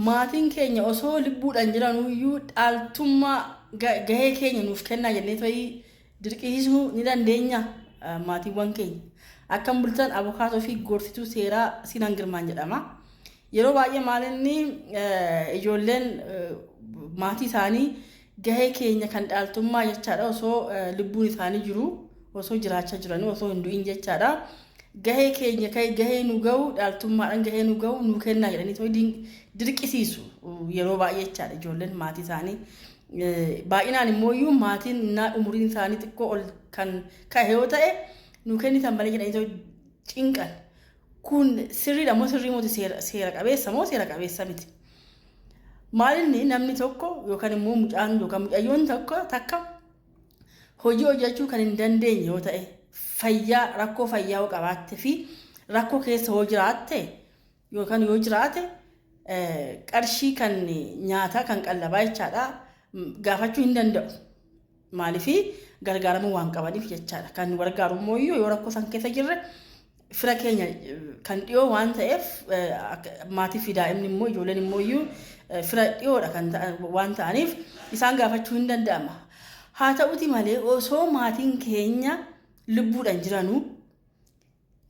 maatiin keenya osoo lubbuudhaan jiranuyyuu dhaaltummaa gahee keenya nuuf kennaa jennee to'ii dirqisiisuu ni dandeenya maatiiwwan keenya. Akkam bultan abukaatoo fi gorsituu seeraa Sinaan Girmaan jedhama. Yeroo baay'ee maalinni ijoolleen maatii isaanii gahee keenya kan dhaaltummaa jechaadha osoo lubbuun isaanii jiru osoo jiraachaa jiranii osoo hin du'in jechaadha. Gahee keenya gahee nu ga'u dhaaltummaadhaan gahee nu ga'u nu kennaa jedhanii to'ii dirqisiisu yeroo baay'ee jechaadha ijoolleen maatii isaanii. Baay'inaan immoo iyyuu maatiin umuriin isaanii xiqqoo ol kan ka'e yoo ta'e nu kennitan malee jedhanii cinqan. Kun sirriidha moo sirrii miti seera qabeessa moo seera qabeessa miti? Maalinni namni tokko yookaan immoo mucaan yookaan mucayyoon takka hojii hojjechuu kan hin dandeenye yoo ta'e fayyaa rakkoo fayyaa yoo qabaatte fi rakkoo keessa yoo jiraatte yookaan yoo jiraate qarshii kan nyaataa kan qallabaa jechaadha gaafachuu hin danda'u. Maaliif gargaaramuu waan qabaniif jechaadha. Kan gargaaru immoo yoo rakkoo san keessa jirre fira keenya kan dhiyoo waan ta'eef maatii fi daa'imni immoo ijoolleen immoo fira dhiyoodha kan waan ta'aniif isaan gaafachuu hin danda'ama. Haa ta'uti malee osoo maatiin keenya lubbuudhaan jiranuu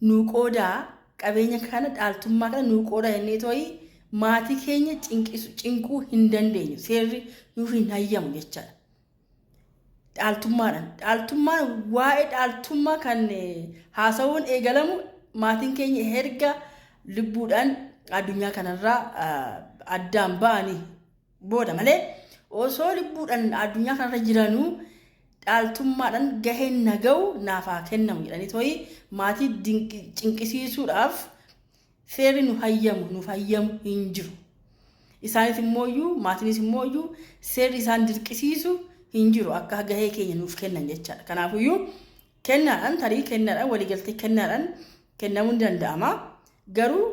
nu qoodaa qabeenya kana dhaaltummaa kana nu qoodaa jennee to'ii maatii keenya cinquu hin dandeenyu. Seerri nuuf hin hayyamu jechaadha. Dhaaltummaan waa'ee dhaaltummaa kan haasawuun eegalamu maatiin keenya erga lubbuudhaan addunyaa kanarraa addaan ba'anii booda malee osoo lubbuudhaan addunyaa kanarra jiranuu dhaaltummaadhaan gaheen naga'u naaf haa kennamu jedhanii to'ii maatii cinqisiisuudhaaf seerri nuuf hayyamu hin jiru. Isaanis immoo maatiinis immoo seerri isaan dirqisiisu hin jiru akka gahee keenya nuuf kennan jechaadha. Kanaafiyyuu kennaadhaan waliigaltee kennaadhaan kennamuu ni danda'ama. Garuu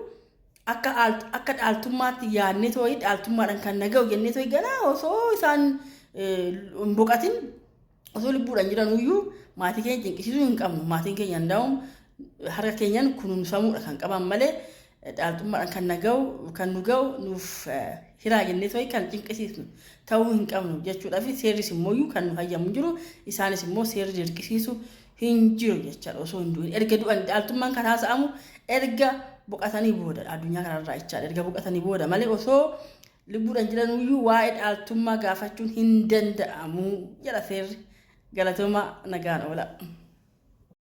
akka dhaaltummaatti yaadnee to'ii dhaaltummaadhaan kan naga'u jennee to'ii ganaa osoo isaan hin boqatin osoo lubbuudhaan jiranuyyuu maatii keenya cinqisiisuu hin qabnu. Maatiin keenya hundaa'uun harka keenyaan kunuunfamuudha kan qaban malee dhaaltummaadhaan kan nu ga'u nuuf hiraa jennee to'ii kan cinqisiisnu ta'uu hin qabnu jechuudha. Fi seerris immoo kan nu hayyamu jiru isaanis immoo seerri dirqisiisu hin jiru jechaadha osoo hin du'in. Erga du'an dhaaltummaan kan haasa'amu erga boqatanii booda addunyaa kanarraa jechaadha. Erga boqatanii booda malee osoo lubbuudhaan jiranuyyuu waa'ee dhaaltummaa gaafachuun hin danda'amu jedha seerri. Galatooma nagaan oola.